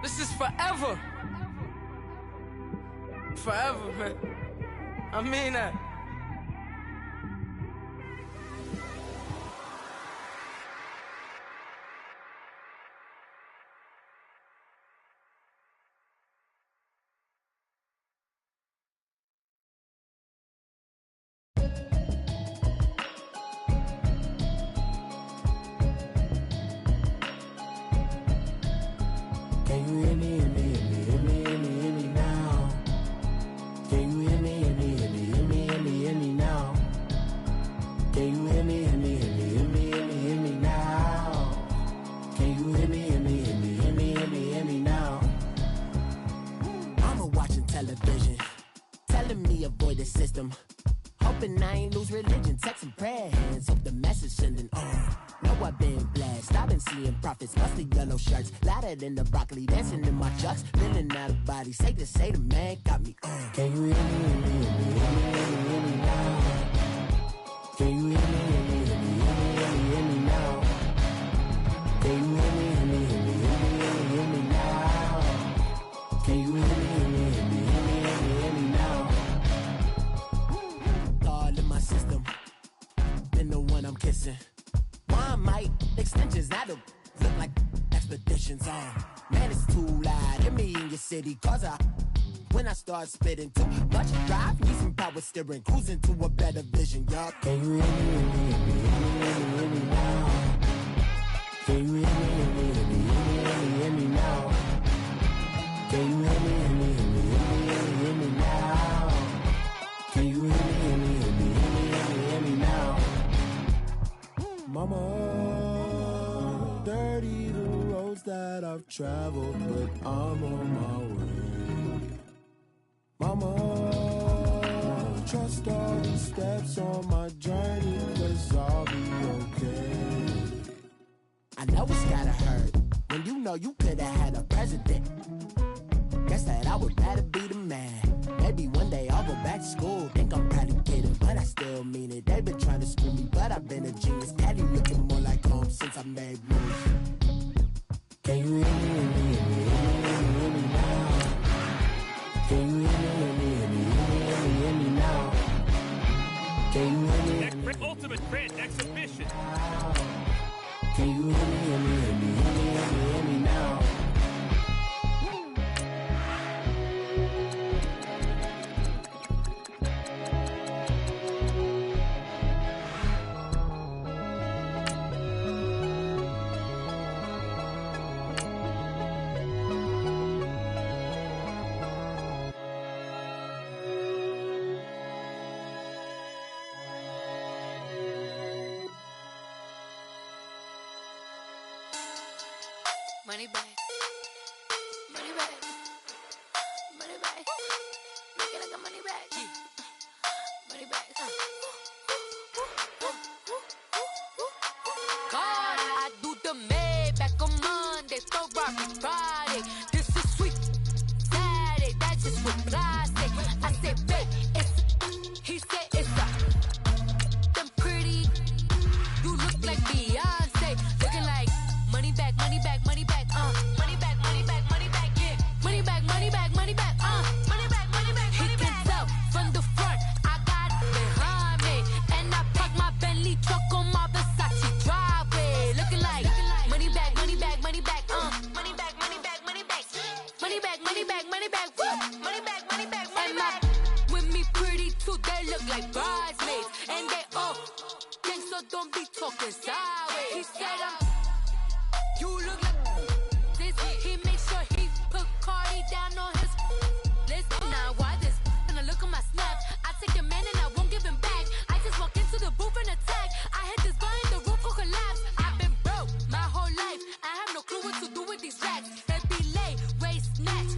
This is forever. Forever, man. I mean that. Can you hear me, hear me, hear me, hear me, hear me, hear me now? Can you hear me, hear me, hear me, hear me, hear me, hear me now? Can you hear me, hear me, hear me, hear me, hear me, hear me now? Can you hear me, hear me, hear me, hear me, hear me, hear me now? Mama watching television, telling me avoid the system. Hoping I ain't lose religion, texting prayer hands, hope the message sending on. Know I've been blessed, I've been seeing prophets, mustard yellow shirts, louder than the broccoli, dancing in my chucks, feeling out of body, say the man got me on. Can you hear me, hear me, hear me, hear me, hear me, hear me now? Can you hear me, hear me, hear me, hear me, hear me, hear me now? Can you hear me, hear me, hear me, hear me, hear me, hear me now? Can you hear me, hear me, hear me, hear me, hear me, hear me now? All in my system, been the one I'm kissing. One might extensions that'll look like expeditions on. Man, it's too loud. Hear me in your city, cause when I start spitting too much drive, need some power steering, cruising to a better vision, y'all. Can you hear me, hear me, hear me, hear me, hear me, hear me now? Can you hear me, hear me, hear me, hear me, hear me, hear me now? Can you hear me, hear me, hear me, hear me, hear me, hear me now? Can you hear me, hear me, hear me, hear me, hear me, hear me now? Mama, dirty the roads that I've traveled, but I'm on my way. Mama, trust all these steps on my journey, 'cause I'll be okay. I know it's gotta hurt when you know you could've had a president. Guess that I would rather be the man. Maybe one day I'll go back to school. Think I'm probably kidding, but I still mean it. They've been trying to screw me, but I've been a genius. Caddy looking more like home since I made moves. Can you hear me, hear me, hear me, hear me, hear me, hear me now? Can you hear me, hear me, hear me, hear me, hear me, hear me now? Can you hear me, hear me, Ultimate Friend Exhibition. can you hear me, hear me, hear me, hear me, hear me, hear me now? Money back, money back, money back. Make it like a money back, money back. God, I do the Maybach on Monday, Ferrari Friday. This is sweet Saturday, that's just what plastic. I said, babe, it's, he said it's a, them pretty. You look like Beyonce, looking like money back, money back, money back, money back, money back, money back, yeah. Money back, money back, money back, money back, money back, money back. He can tell from the front, I got it behind me, and I park my Bentley truck on my Versace driveway, looking like money back, money back, money back, money back, money back, money back, money back, money back, money back, money back, money back, money back. With me pretty too, they look like bridesmaids, and they all think so. Don't be talking sideways. He said you look like this. He makes sure he put Cardi down on his list. Now why this? And I look at my snap. I take your man and I won't give him back. I just walk into the booth and attack. I hit this guy in the roof will collapse. I've been broke my whole life. I have no clue what to do with these racks. They be late, waist snatch,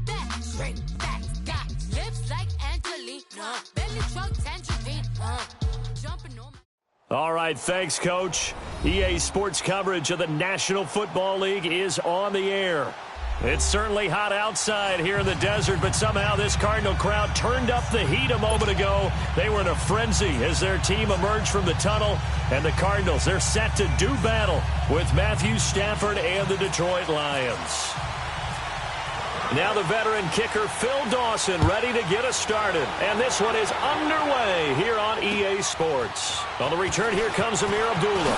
back, straight back. Got lips like Angelina, belly truck tangerine, jumping on. All right, thanks, Coach. EA Sports coverage of the National Football League is on the air. It's certainly hot outside here in the desert, but somehow this Cardinal crowd turned up the heat a moment ago. They were in a frenzy as their team emerged from the tunnel, and the Cardinals, they're set to do battle with Matthew Stafford and the Detroit Lions. Now the veteran kicker, Phil Dawson, ready to get us started. And this one is underway here on EA Sports. On the return, here comes Amir Abdullah.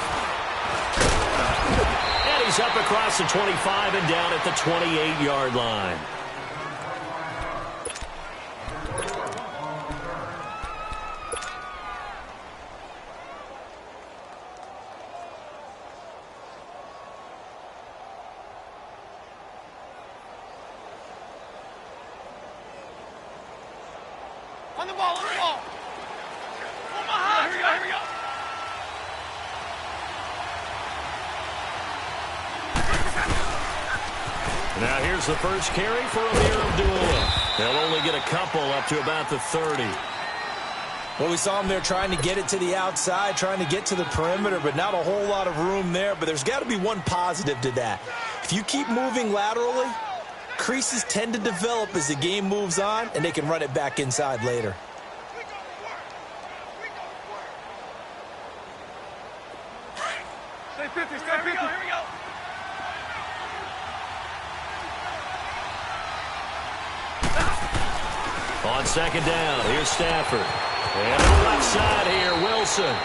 And he's up across the 25 and down at the 28-yard line. On the ball, on the ball. Omaha, here we go. Now here's the first carry for Amir Abdullah. They'll only get a couple up to about the 30. Well, we saw him there trying to get it to the outside, trying to get to the perimeter, but not a whole lot of room there. But there's got to be one positive to that. If you keep moving laterally, creases tend to develop as the game moves on, and they can run it back inside later. Stay 50, stay 50. Here we go. On second down, here's Stafford. And on the left side here, Wilson.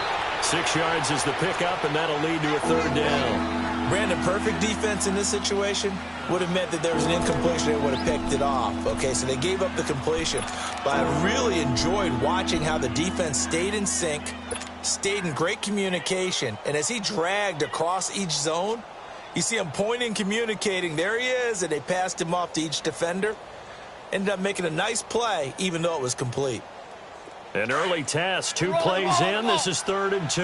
6 yards is the pickup, and that'll lead to a third down. Brandon, perfect defense in this situation would have meant that there was an incompletion. They would have picked it off. Okay, so they gave up the completion. But I really enjoyed watching how the defense stayed in sync, stayed in great communication. And as he dragged across each zone, you see him pointing, communicating. There he is, and they passed him off to each defender. Ended up making a nice play, even though it was complete. An early test, 2 plays in. This is 3rd and 2.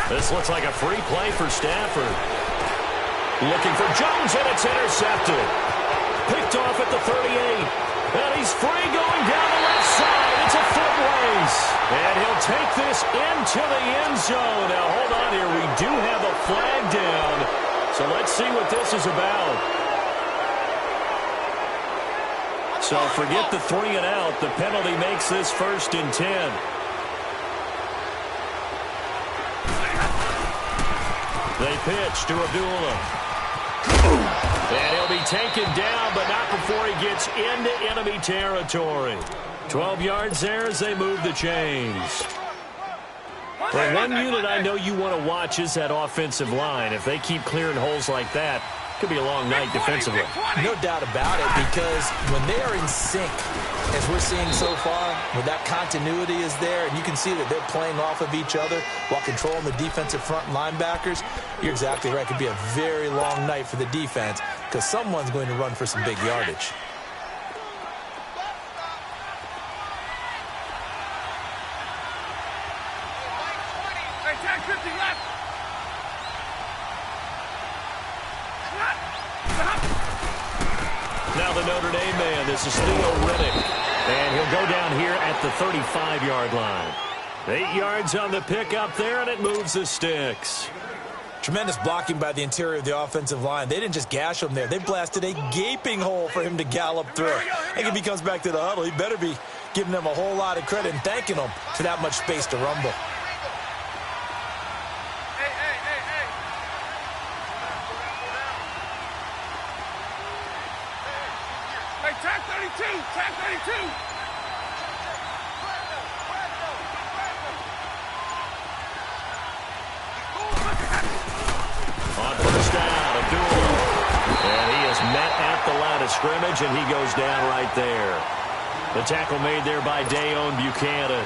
This looks like a free play for Stafford. Looking for Jones, and it's intercepted. Picked off at the 38. And he's free going down the left side. It's a foot race. And he'll take this into the end zone. Now, hold on here. We do have a flag down. So let's see what this is about. So forget the 3 and out. The penalty makes this 1st and 10. They pitch to Abdullah. And he'll be taken down, but not before he gets into enemy territory. 12 yards there as they move the chains. Well, one unit I know you want to watch is that offensive line. If they keep clearing holes like that, it could be a long night defensively. No doubt about it, because when they are in sync, as we're seeing so far, when that continuity is there, and you can see that they're playing off of each other while controlling the defensive front linebackers, you're exactly right. It could be a very long night for the defense because someone's going to run for some big yardage. Now the Notre Dame man, this is Theo Riddick. And he'll go down here at the 35-yard line. 8 yards on the pickup there, and it moves the sticks. Tremendous blocking by the interior of the offensive line. They didn't just gash him there. They blasted a gaping hole for him to gallop through. I think if he comes back to the huddle, he better be giving them a whole lot of credit and thanking them for that much space to rumble. Tag 32! Tag 32! On first down, Abdullah. And he is met at the line of scrimmage, and he goes down right there. The tackle made there by Dayon Buchanan.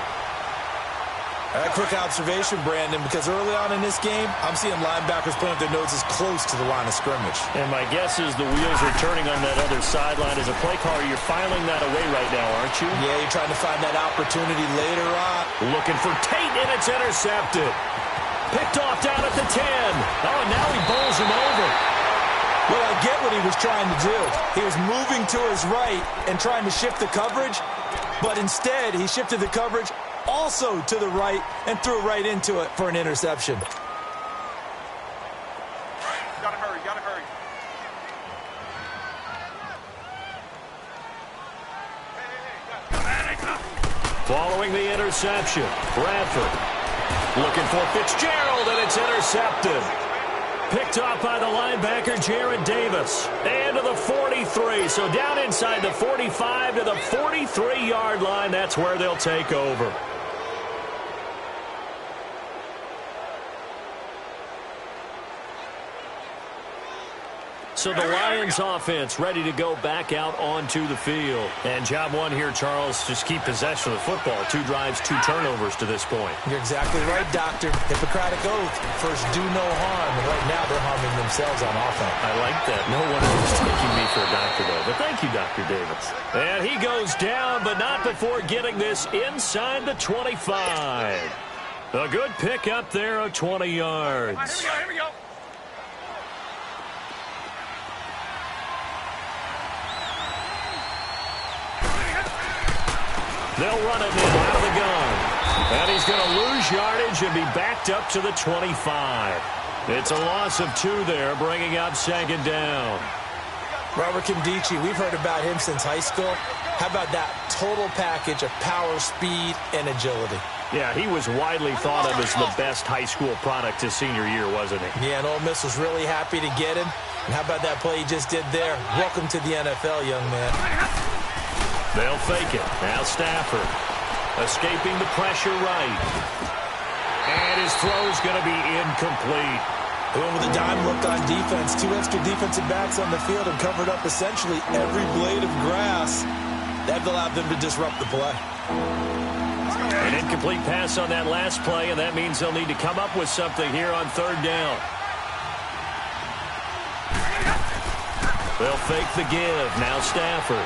A quick observation, Brandon, because early on in this game, I'm seeing linebackers putting their noses close to the line of scrimmage. And my guess is the wheels are turning on that other sideline. As a play caller, you're filing that away right now, aren't you? Yeah, you're trying to find that opportunity later on. Looking for Tate, and it's intercepted. Picked off down at the 10. Oh, and now he bowls him over. Well, I get what he was trying to do. He was moving to his right and trying to shift the coverage, but instead he shifted the coverage also to the right and threw right into it for an interception. Gotta hurry, gotta hurry. Following the interception, Bradford looking for Fitzgerald, and it's intercepted. picked off by the linebacker, Jarrett Davis. And to the 43. So down inside the 45 to the 43-yard line. That's where they'll take over. So the Lions offense ready to go back out onto the field. And job one here, Charles, just keep possession of the football. 2 drives, 2 turnovers to this point. You're exactly right, Doctor. Hippocratic oath. First, do no harm. And right now, they're harming themselves on offense. I like that. No one is taking me for a doctor, though. But thank you, Dr. Davis. And he goes down, but not before getting this inside the 25. A good pick up there of 20 yards. Here we go. They'll run it in out of the gun. And he's going to lose yardage and be backed up to the 25. It's a loss of 2 there, bringing up 2nd down. Robert Kimdichie, we've heard about him since high school. How about that total package of power, speed, and agility? Yeah, he was widely thought of as the best high school product his senior year, wasn't he? Yeah, and Ole Miss was really happy to get him. And how about that play he just did there? Welcome to the NFL, young man. They'll fake it. Now Stafford escaping the pressure right. And his throw's going to be incomplete. They went with a dime look on defense. 2 extra defensive backs on the field and covered up essentially every blade of grass. That allowed them to disrupt the play. An incomplete pass on that last play, and that means they'll need to come up with something here on 3rd down. They'll fake the give. Now Stafford.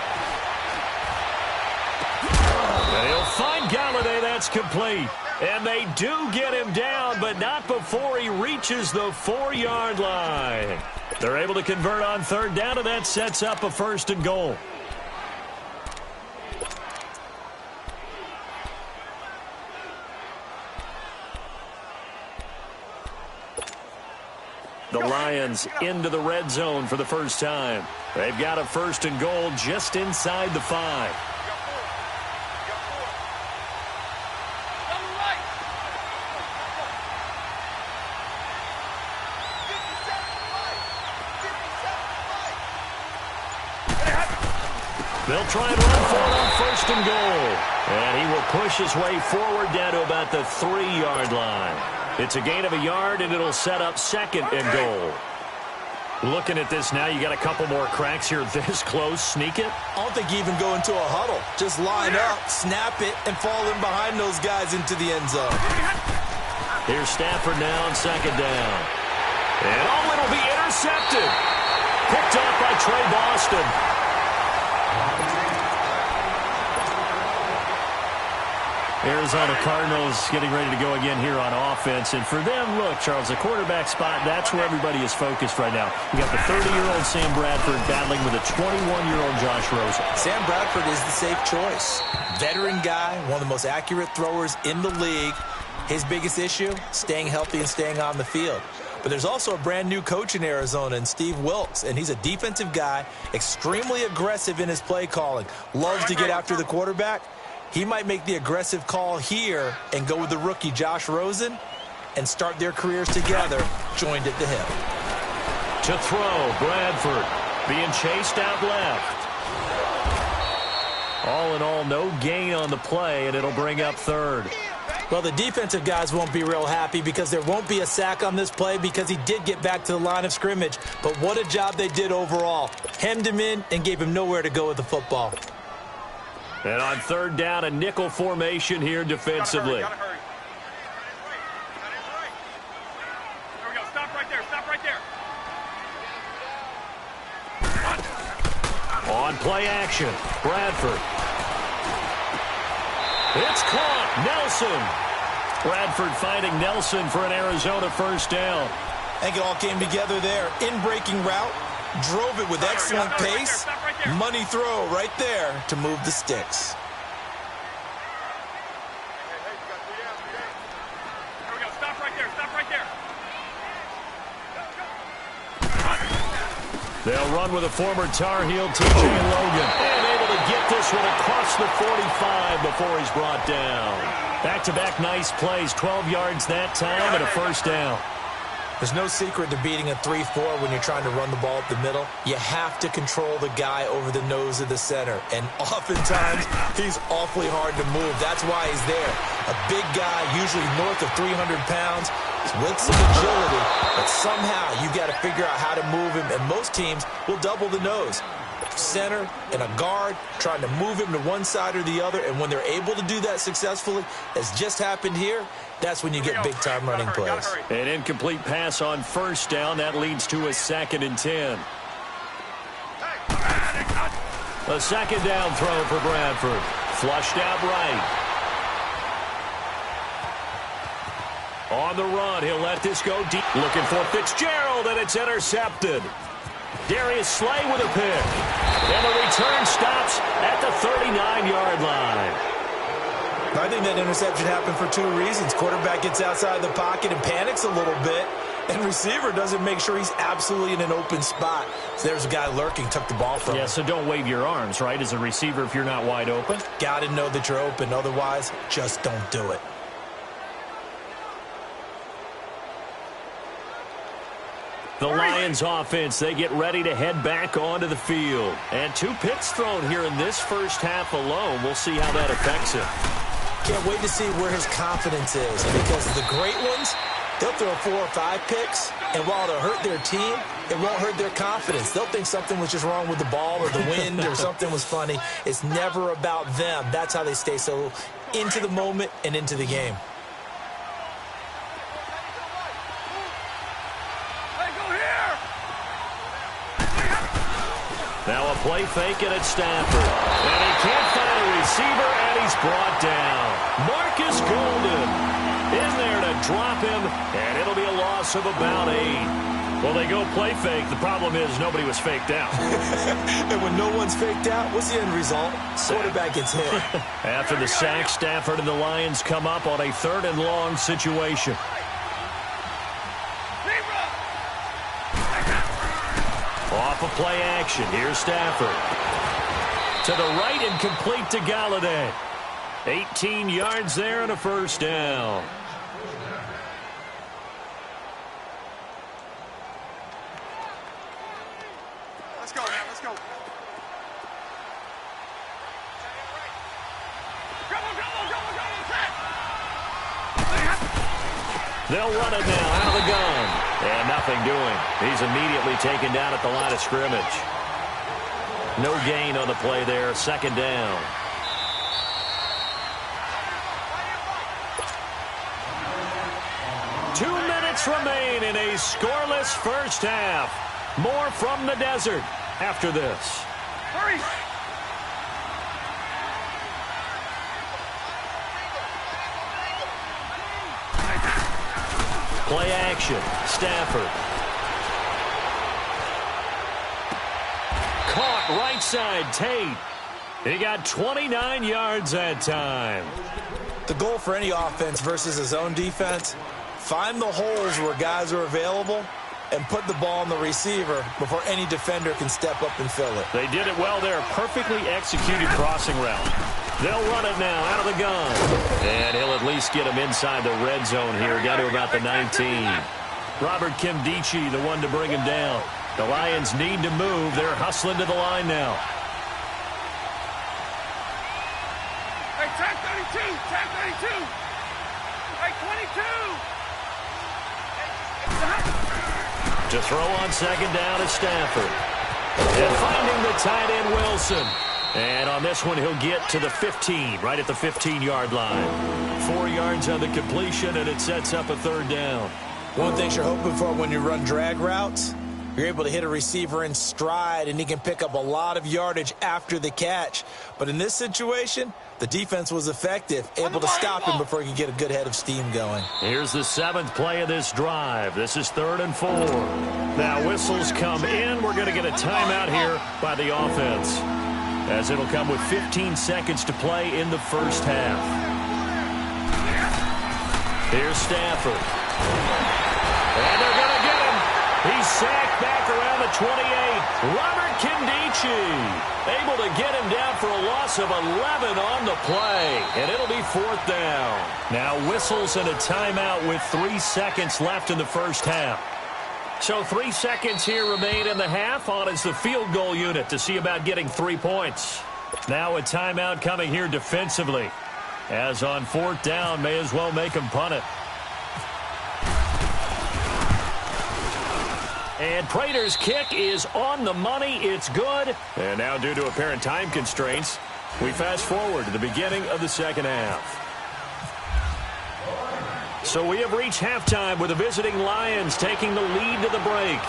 And he'll find Galladay. That's complete. And they do get him down, but not before he reaches the 4-yard line. They're able to convert on 3rd down, and that sets up a 1st and goal. The Lions into the red zone for the first time. They've got a 1st and goal just inside the 5. They'll try and run for it on 1st and goal. And he will push his way forward down to about the 3-yard line. It's a gain of a yard, and it'll set up 2nd and goal. Looking at this now, you got a couple more cracks here this close. Sneak it? I don't think you even go into a huddle. Just line up, snap it, and fall in behind those guys into the end zone. Here's Stafford now on 2nd down. And it'll be intercepted. Picked up by Trey Boston. Arizona Cardinals getting ready to go again here on offense. And for them, look, Charles, the quarterback spot, that's where everybody is focused right now. You got the 30-year-old Sam Bradford battling with a 21-year-old Josh Rosen. Sam Bradford is the safe choice. Veteran guy, one of the most accurate throwers in the league. His biggest issue, staying healthy and staying on the field. But there's also a brand new coach in Arizona, and Steve Wilkes, and he's a defensive guy, extremely aggressive in his play calling, loves to get after the quarterback. He might make the aggressive call here and go with the rookie Josh Rosen and start their careers together, joined at the hip. To throw, Bradford being chased out left. All in all, no gain on the play, and it'll bring up 3rd. Well, the defensive guys won't be real happy because there won't be a sack on this play because he did get back to the line of scrimmage. But what a job they did overall. Hemmed him in and gave him nowhere to go with the football. And on 3rd down, a nickel formation here defensively. Gotta hurry. There we go. Stop right there. Stop right there. On play action, Bradford. It's caught. Nelson. Bradford finding Nelson for an Arizona 1st down. I think it all came together there. In-breaking route. Drove it with excellent pace. Money throw right there to move the sticks. There we go. Stop right there. Stop right there. They'll run with a former Tar Heel, T.J. Logan. And able to get this one across the 45 before he's brought down. Back-to-back nice plays. 12 yards that time and a 1st down. There's no secret to beating a 3-4 when you're trying to run the ball up the middle. You have to control the guy over the nose of the center. And oftentimes, he's awfully hard to move. That's why he's there. A big guy, usually north of 300 pounds, with some agility. But somehow, you got to figure out how to move him. And most teams will double the nose. Center and a guard trying to move him to one side or the other. And when they're able to do that successfully, as just happened here, that's when you get big-time running plays. An incomplete pass on first down. That leads to a 2nd and 10. A second down throw for Bradford. Flushed out right. On the run, he'll let this go deep. Looking for Fitzgerald, and it's intercepted. Darius Slay with a pick. And the return stops at the 39-yard line. I think that interception happened for 2 reasons. Quarterback gets outside the pocket and panics a little bit, and receiver doesn't make sure he's absolutely in an open spot. So there's a guy lurking, took the ball from him. Yeah, so don't wave your arms, right, as a receiver if you're not wide open. Got to know that you're open. Otherwise, just don't do it. The Lions offense, they get ready to head back onto the field. And 2 picks thrown here in this first half alone. We'll see how that affects him. Can't wait to see where his confidence is, because the great ones, they'll throw 4 or 5 picks, and while they'll hurt their team, it won't hurt their confidence. They'll think something was just wrong with the ball or the wind or something was funny. It's never about them. That's how they stay so into the moment and into the game. Now a play fake it at Stafford. And he can't find a receiver, and he's brought down. Marcus Golden in there to drop him, and it'll be a loss of about 8. Well, they go play fake. The problem is nobody was faked out. And when no one's faked out, what's the end result? Quarterback gets hit. After the sack, Stafford and the Lions come up on a 3rd and long situation. Off of play action. Here's Stafford. To the right and complete to Galladay. 18 yards there and a first down. Let's go, man. Let's go. They'll run it now out of the gun. And nothing doing. He's immediately taken down at the line of scrimmage. No gain on the play there. 2nd down. Two minutes remain in a scoreless first half. More from the desert after this. Hurry! Play action. Stafford. Caught right side. Tate. He got 29 yards that time. The goal for any offense versus his own defense, find the holes where guys are available and put the ball on the receiver before any defender can step up and fill it. They did it well there. Perfectly executed crossing route. They'll run it now out of the gun. And he'll at least get him inside the red zone here. Got to about the 19. Robert Kimdichie, the one to bring him down. The Lions need to move. They're hustling to the line now. Hey, tag 32! Tag 32! Hey, 22! To throw on 2nd down is Stafford. And finding the tight end Wilson. And on this one, he'll get to the 15, right at the 15-yard line. 4 yards on the completion, and it sets up a 3rd down. One thing you're hoping for when you run drag routes, you're able to hit a receiver in stride, and he can pick up a lot of yardage after the catch. But in this situation, the defense was effective, able to stop him before he could get a good head of steam going. Here's the 7th play of this drive. This is 3rd and 4. Now whistles come in. We're going to get a timeout here by the offense, as it'll come with 15 seconds to play in the first half. Here's Stafford. And they're going to get him. He's sacked back around the the 28. Robert Kindici able to get him down for a loss of 11 on the play. And it'll be 4th down. Now whistles and a timeout with 3 seconds left in the first half. So 3 seconds here remain in the half. On is the field goal unit to see about getting 3 points. Now a timeout coming here defensively. As on 4th down, may as well make him punt it. And Prater's kick is on the money. It's good. And now due to apparent time constraints, we fast forward to the beginning of the second half. So we have reached halftime with the visiting Lions taking the lead to the break.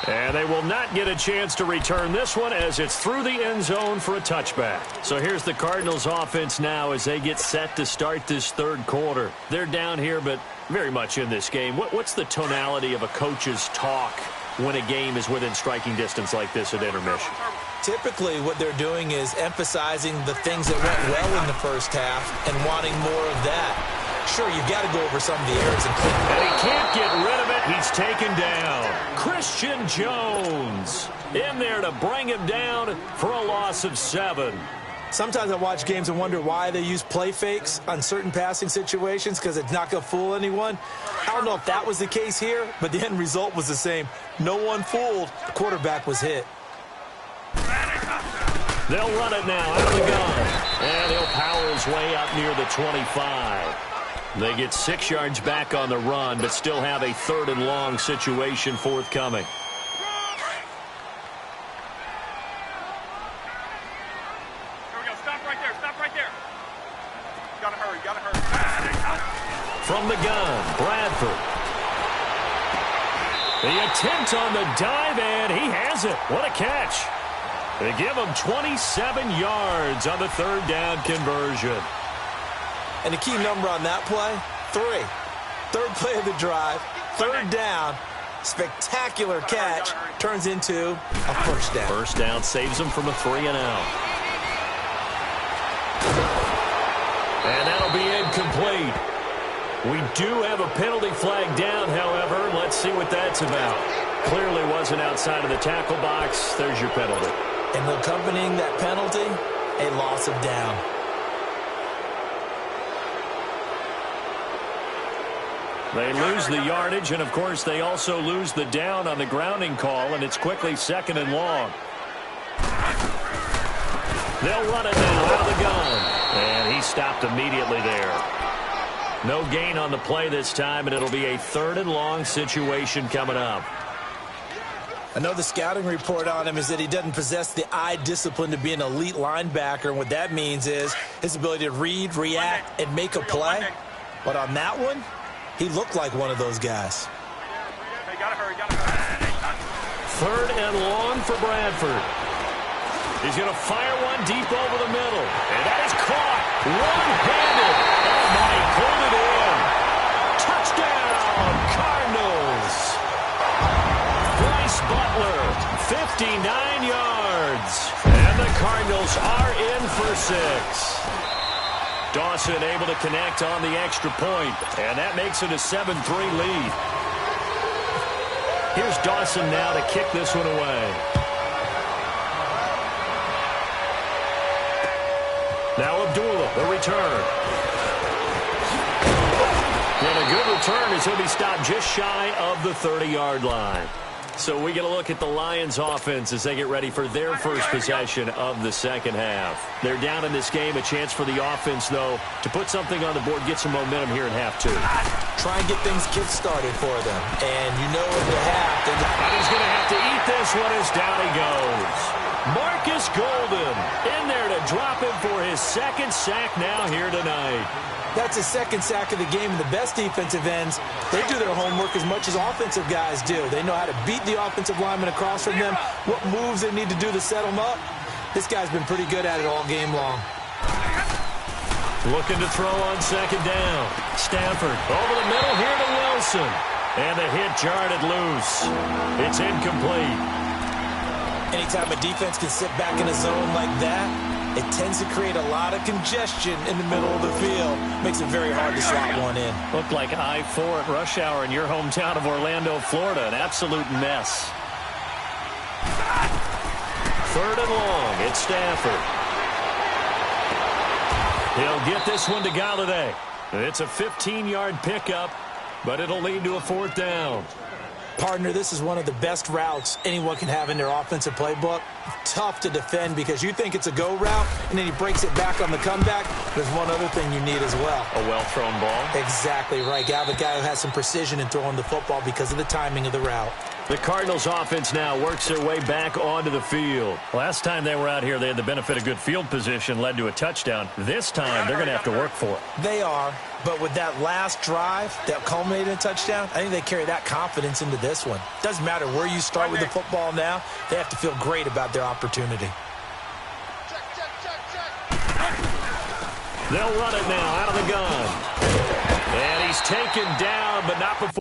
And they will not get a chance to return this one as it's through the end zone for a touchback. So here's the Cardinals offense now as they get set to start this third quarter. They're down here, but very much in this game. What's the tonality of a coach's talk when a game is within striking distance like this at intermission? Typically, what they're doing is emphasizing the things that went well in the first half and wanting more of that. Sure, you've got to go over some of the errors and clean. And he can't get rid of it. He's taken down. Christian Jones in there to bring him down for a loss of 7. Sometimes I watch games and wonder why they use play fakes on certain passing situations because it's not going to fool anyone. I don't know if that was the case here, but the end result was the same. No one fooled. The quarterback was hit. They'll run it now out of the gun. And he'll power his way up near the 25. They get 6 yards back on the run, but still have a 3rd and long situation forthcoming. Here we go. Stop right there. Stop right there. You gotta hurry. You gotta hurry. From the gun, Bradford. The attempt on the dive, and he has it. What a catch. They give him 27 yards on the 3rd down conversion. And the key number on that play, 3. 3rd play of the drive, 3rd down, spectacular catch, turns into a 1st down. 1st down saves him from a 3-and-out. And that'll be incomplete. We do have a penalty flag down, however. Let's see what that's about. Clearly wasn't outside of the tackle box. There's your penalty. And accompanying that penalty, a loss of down. They lose the yardage, and, of course, they also lose the down on the grounding call, and it's quickly 2nd and long. They'll run it now out of the gun. And he stopped immediately there. No gain on the play this time, and it'll be a 3rd and long situation coming up. I know the scouting report on him is that he doesn't possess the eye discipline to be an elite linebacker, and what that means is his ability to read, react, and make a play. But on that one, he looked like one of those guys. Hey, gotta hurry, gotta hurry. 3rd and long for Bradford. He's going to fire one deep over the middle. And that is caught one-handed. Oh, my, he pulled it in. Touchdown, Cardinals. Bryce Butler, 59 yards. And the Cardinals are in for 6. Dawson able to connect on the extra point, and that makes it a 7-3 lead. Here's Dawson now to kick this one away. Now Abdullah, the return. And a good return as he'll be stopped just shy of the 30-yard line. So we get a look at the Lions offense as they get ready for their first possession of the second half. They're down in this game. A chance for the offense, though, to put something on the board, get some momentum here in half 2. Try and get things kick-started for them. And you know in the half, and he's going to have to eat this one as down he goes. Marcus Golden in there to drop him for his 2nd sack now here tonight. That's his 2nd sack of the game. And the best defensive ends, they do their homework as much as offensive guys do. They know how to beat the offensive lineman across from them, what moves they need to do to set them up. This guy's been pretty good at it all game long. Looking to throw on 2nd down. Stafford over the middle here to Wilson. And the hit jarred it loose. It's incomplete. Anytime a defense can sit back in a zone like that, It tends to create a lot of congestion in the middle of the field. Makes it very hard to slot one in. Looked like I-4 at rush hour in your hometown of Orlando, Florida. An absolute mess. 3rd and long. It's Stafford. He'll get this one to Galladay. It's a 15-yard pickup, but it'll lead to a 4th down. Partner, this is one of the best routes anyone can have in their offensive playbook. Tough to defend because you think it's a go route, and then he breaks it back on the comeback. There's one other thing you need as well. A well-thrown ball? Exactly right. Got a guy who has some precision in throwing the football because of the timing of the route. The Cardinals offense now works their way back onto the field. Last time they were out here, they had the benefit of good field position, led to a touchdown. This time, they're going to have to work for it. They are, but with that last drive that culminated in a touchdown, I think they carry that confidence into this one. Doesn't matter where you start with the football now, they have to feel great about their opportunity. They'll run it now out of the gun. And he's taken down, but not before.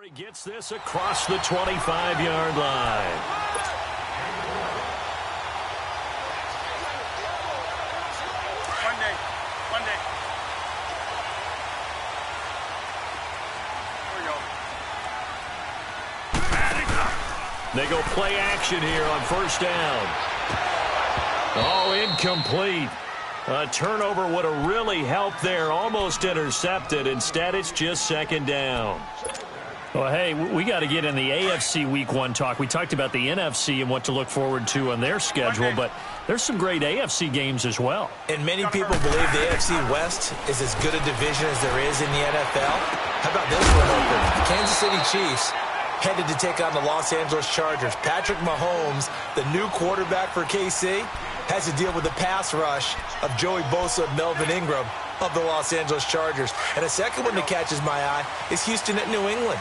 He gets this across the 25-yard line. One day. Here we go. They go play action here on 1st down. Oh, incomplete. A turnover would have really helped there. Almost intercepted. Instead, it's just 2nd down. Well, hey, we got to get in the AFC Week 1 talk. We talked about the NFC and what to look forward to on their schedule, but there's some great AFC games as well. And many people believe the AFC West is as good a division as there is in the NFL. How about this one open? The Kansas City Chiefs headed to take on the Los Angeles Chargers. Patrick Mahomes, the new quarterback for KC, has to deal with the pass rush of Joey Bosa and Melvin Ingram of the Los Angeles Chargers. And a second one that catches my eye is Houston at New England.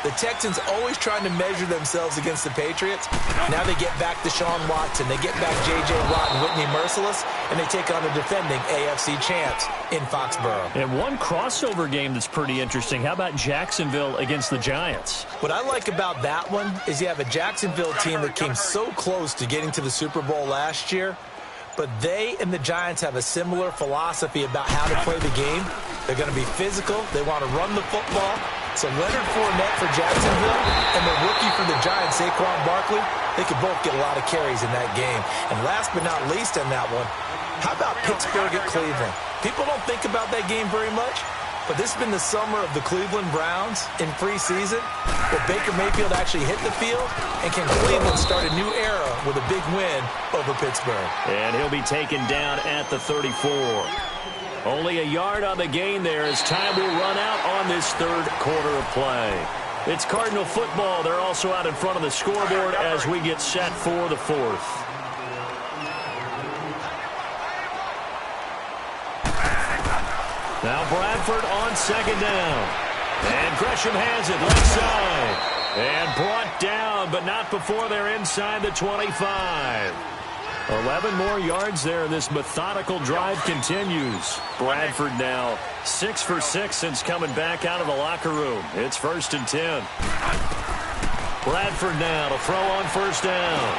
The Texans always trying to measure themselves against the Patriots. Now they get back Deshaun Watson. They get back J.J. Watt and Whitney Merciless, and they take on the defending AFC champs in Foxborough. And one crossover game that's pretty interesting. How about Jacksonville against the Giants? What I like about that one is you have a Jacksonville team that came so close to getting to the Super Bowl last year, but they and the Giants have a similar philosophy about how to play the game. They're going to be physical. They want to run the football. So Leonard Fournette for Jacksonville and the rookie for the Giants, Saquon Barkley, they could both get a lot of carries in that game. And last but not least on that one, how about Pittsburgh at Cleveland? People don't think about that game very much, but this has been the summer of the Cleveland Browns in preseason. Will Baker Mayfield actually hit the field? And can Cleveland start a new era with a big win over Pittsburgh? And he'll be taken down at the 34. Only a yard on the gain there as time will run out on this 3rd quarter of play. It's Cardinal football. They're also out in front of the scoreboard as we get set for the 4th. Now Bradford on 2nd down. And Gresham has it left side. And brought down, but not before they're inside the 25. 11 more yards there. This methodical drive continues. Bradford now 6 for 6 since coming back out of the locker room. It's 1st and 10. Bradford now to throw on 1st down.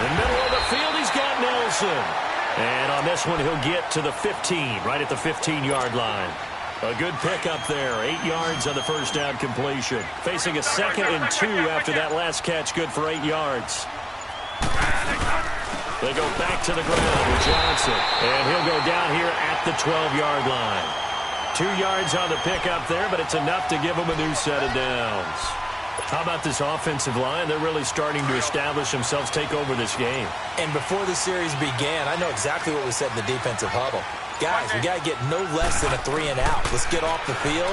In the middle of the field, he's got Nelson. And on this one, he'll get to the 15, right at the 15-yard line. A good pickup there. 8 yards on the 1st down completion. Facing a 2nd and 2 after that last catch. Good for 8 yards. They go back to the ground with Johnson. And he'll go down here at the 12-yard line. 2 yards on the pickup there, but it's enough to give them a new set of downs. How about this offensive line? They're really starting to establish themselves, take over this game. And before the series began, I know exactly what was said in the defensive huddle. Guys, we got to get no less than a 3 and out. Let's get off the field.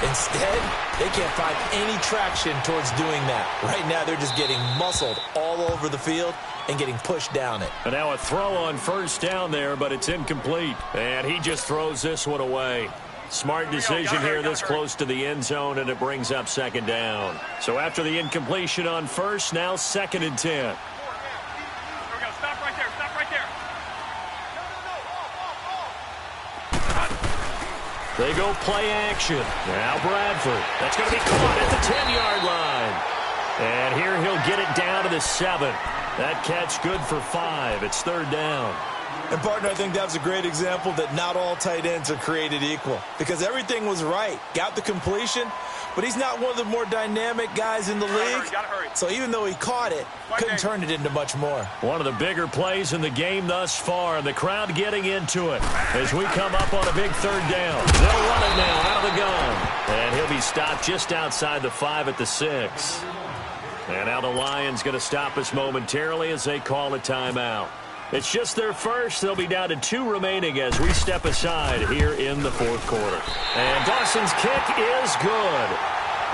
Instead, they can't find any traction towards doing that. Right now, they're just getting muscled all over the field and getting pushed down it. And now a throw on 1st down there, but it's incomplete. And he just throws this one away. Smart decision here this close to the end zone, and it brings up 2nd down. So after the incompletion on 1st, now 2nd and 10. Here we go. Stop right there. They go play action. Now Bradford. That's going to be caught at the 10-yard line. And here he'll get it down to the 7. That catch good for 5. It's 3rd down. And, partner, I think that was a great example that not all tight ends are created equal because everything was right. Got the completion, but he's not one of the more dynamic guys in the league. So even though he caught it, couldn't turn it into much more. One of the bigger plays in the game thus far. The crowd getting into it as we come up on a big 3rd down. They'll run it now out of the gun. And he'll be stopped just outside the 5 at the 6. And now the Lions going to stop us momentarily as they call a timeout. It's just their first. They'll be down to 2 remaining as we step aside here in the 4th quarter. And Dawson's kick is good.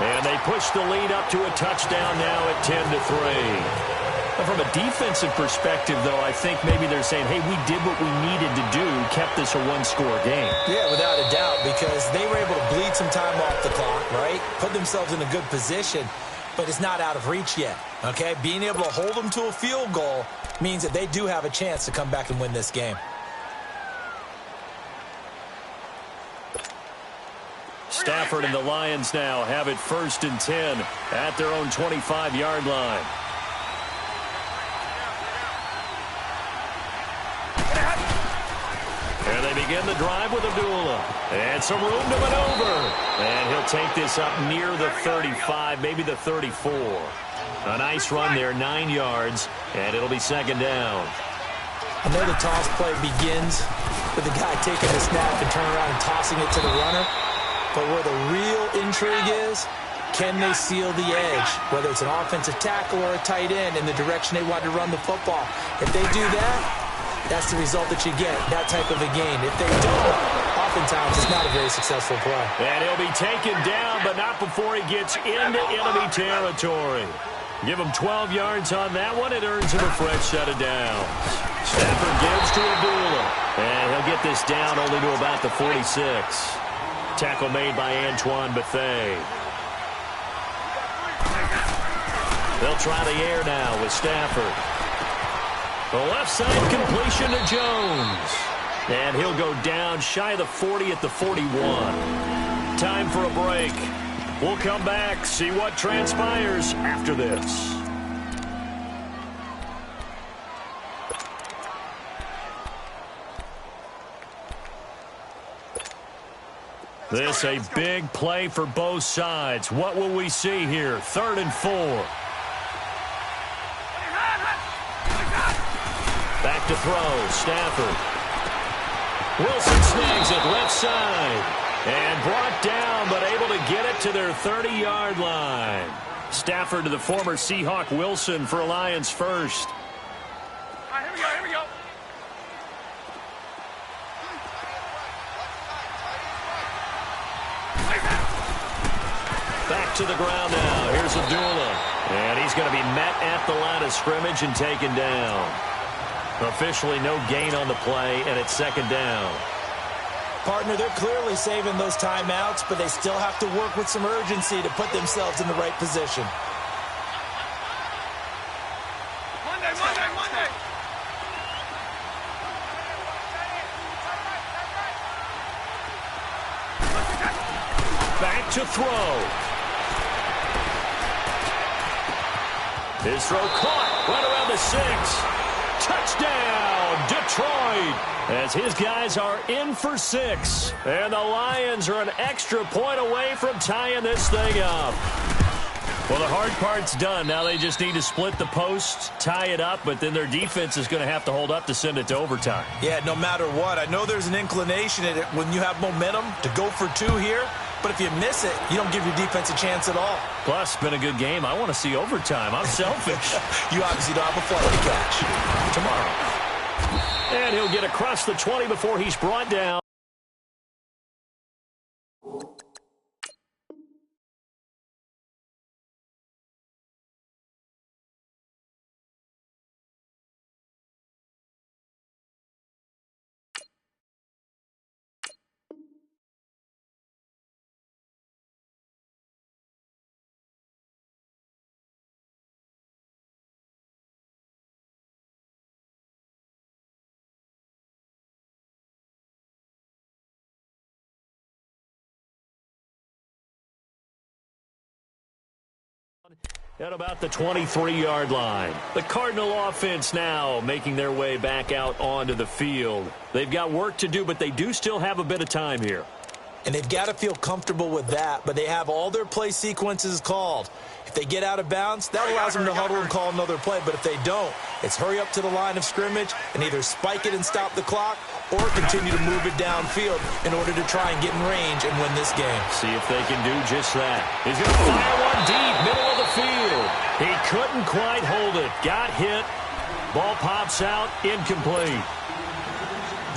And they push the lead up to a touchdown now at 10-3. From a defensive perspective, though, I think maybe they're saying, hey, we did what we needed to do, kept this a 1-score game. Yeah, without a doubt, because they were able to bleed some time off the clock, right? Put themselves in a good position, but it's not out of reach yet, okay? Being able to hold them to a field goal means that they do have a chance to come back and win this game. Stafford and the Lions now have it 1st and 10 at their own 25-yard line. And they begin the drive with Abdullah. And some room to maneuver. And he'll take this up near the 35, maybe the 34. A nice run there, 9 yards, and it'll be 2nd down. I know the toss play begins with the guy taking the snap and turning around and tossing it to the runner. But where the real intrigue is, can they seal the edge? Whether it's an offensive tackle or a tight end in the direction they want to run the football. If they do that, that's the result that you get, that type of a game. If they don't, oftentimes it's not a very successful play. And he'll be taken down, but not before he gets into enemy territory. Give him 12 yards on that one. It earns him a fresh set of downs. Stafford gives to Abdullah. And he'll get this down only to about the 46. Tackle made by Antoine Bethea. They'll try the air now with Stafford. The left side completion to Jones. And he'll go down shy of the 40 at the 41. Time for a break. We'll come back, see what transpires after this. This a big play for both sides. What will we see here? 3rd and 4. Back to throw. Stafford. Wilson snags it left side. And brought down, but able to get it to their 30-yard line. Stafford to the former Seahawk Wilson for Lions first. All right, here we go. Back to the ground now. Here's Abdullah. And he's going to be met at the line of scrimmage and taken down. Officially no gain on the play, and it's 2nd down. Partner, they're clearly saving those timeouts, but they still have to work with some urgency to put themselves in the right position. Monday. Back to throw. His throw caught right around the 6. Touchdown, Detroit. As his guys are in for 6. And the Lions are an extra point away from tying this thing up. Well, the hard part's done. Now they just need to split the post, tie it up, but then their defense is going to have to hold up to send it to overtime. Yeah, no matter what. I know there's an inclination in it when you have momentum to go for 2 here, but if you miss it, you don't give your defense a chance at all. Plus, it's been a good game. I want to see overtime. I'm selfish. You obviously don't have a flight to catch. Tomorrow. And he'll get across the 20 before he's brought down. At about the 23-yard line. The Cardinal offense now making their way back out onto the field. They've got work to do, but they do still have a bit of time here. And they've got to feel comfortable with that, but they have all their play sequences called. If they get out of bounds, that allows them to huddle and call another play. But if they don't, it's hurry up to the line of scrimmage and either spike it and stop the clock or continue to move it downfield in order to try and get in range and win this game. See if they can do just that. He's going to fire one deep, middle of the field. He couldn't quite hold it. Got hit. Ball pops out, incomplete.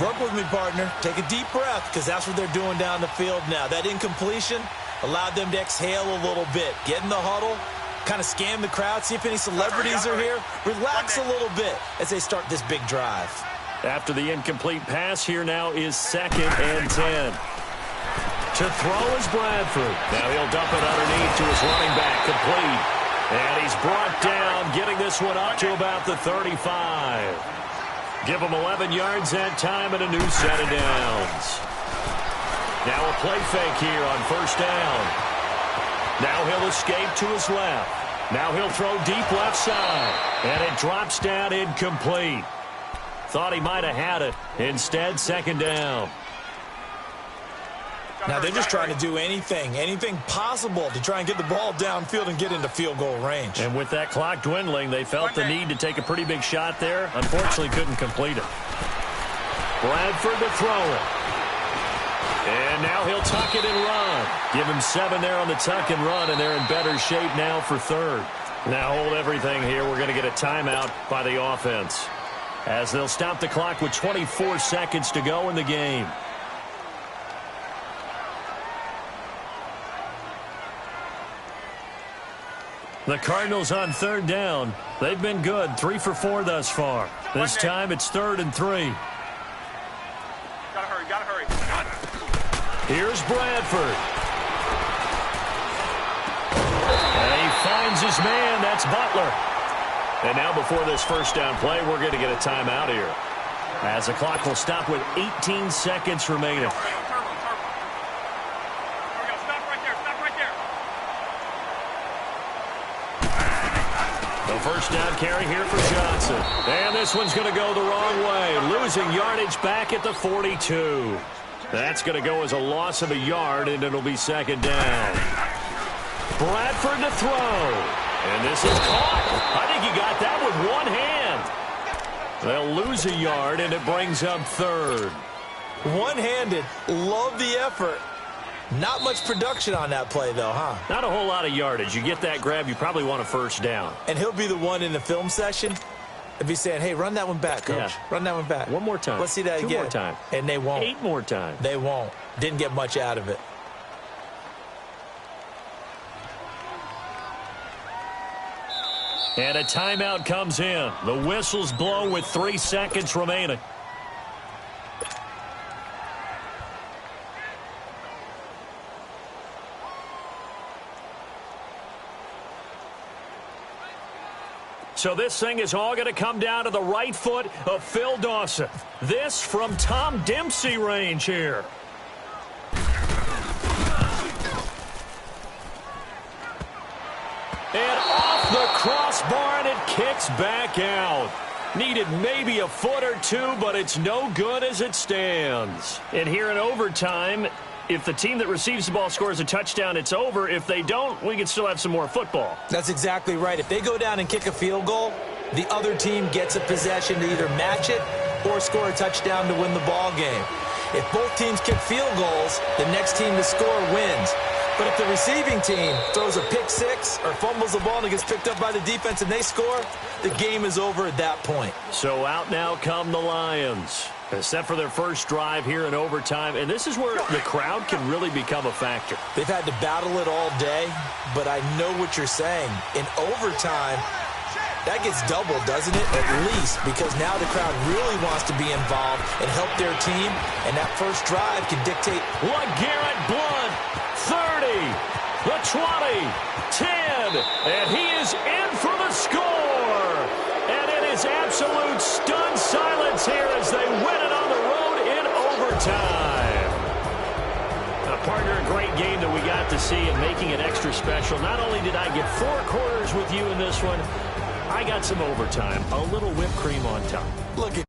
Work with me, partner. Take a deep breath, because that's what they're doing down the field now. That incompletion allowed them to exhale a little bit. Get in the huddle, kind of scan the crowd, see if any celebrities are here. Relax a little bit as they start this big drive. After the incomplete pass, here now is 2nd and 10. To throw is Bradford. Now he'll dump it underneath to his running back, complete. And he's brought down, getting this one up to about the 35. Give him 11 yards that time and a new set of downs. Now a play fake here on 1st down. Now he'll escape to his left. Now he'll throw deep left side. And it drops down incomplete. Thought he might have had it. Instead, 2nd down. Now they're just trying to do anything possible to try and get the ball downfield and get into field goal range. And with that clock dwindling, they felt the need to take a pretty big shot there. Unfortunately, couldn't complete it. Bradford to throw it. And now he'll tuck it and run. Give him 7 there on the tuck and run, and they're in better shape now for 3rd. Now hold everything here. We're going to get a timeout by the offense, as they'll stop the clock with 24 seconds to go in the game. The Cardinals on 3rd down. They've been good, 3 for 4 thus far. This time it's 3rd and 3. Gotta hurry. Here's Bradford. And he finds his man. That's Butler. And now before this 1st down play, we're going to get a timeout here, as the clock will stop with 18 seconds remaining. First down carry here for Johnson. And this one's going to go the wrong way. Losing yardage back at the 42. That's going to go as a loss of a yard, and it'll be 2nd down. Bradford to throw. And this is caught. I think he got that with one hand. They'll lose a yard, and it brings up 3rd. One-handed. Love the effort. Not much production on that play, though, huh? Not a whole lot of yardage. You get that grab, you probably want a 1st down. And he'll be the one in the film session and be saying, hey, run that one back, Coach. Yeah. Run that one back. One more time. Let's see that 2 again. more time. And they won't. 8 more times. They won't. Didn't get much out of it. And a timeout comes in. The whistle's blown with 3 seconds remaining. So this thing is all going to come down to the right foot of Phil Dawson. This from Tom Dempsey range here. And off the crossbar, and it kicks back out. Needed maybe a foot or 2, but it's no good as it stands. And here in overtime, if the team that receives the ball scores a touchdown, it's over. If they don't, we can still have some more football. That's exactly right. If they go down and kick a field goal, the other team gets a possession to either match it or score a touchdown to win the ball game. If both teams kick field goals, the next team to score wins. But if the receiving team throws a pick 6 or fumbles the ball and it gets picked up by the defense and they score, the game is over at that point. So out now come the Lions, set for their first drive here in overtime. And this is where the crowd can really become a factor. They've had to battle it all day, but I know what you're saying. In overtime, that gets doubled, doesn't it? At least, because now the crowd really wants to be involved and help their team, and that first drive can dictate. LeGarrette Blount, 30, the 20, 10, and he is in for the score. And it is absolute stunned silence here as they win it on the road in overtime. A Partner, a great game that we got to see and making it extra special. Not only did I get 4 quarters with you in this one, I got some overtime, a little whipped cream on top. Look,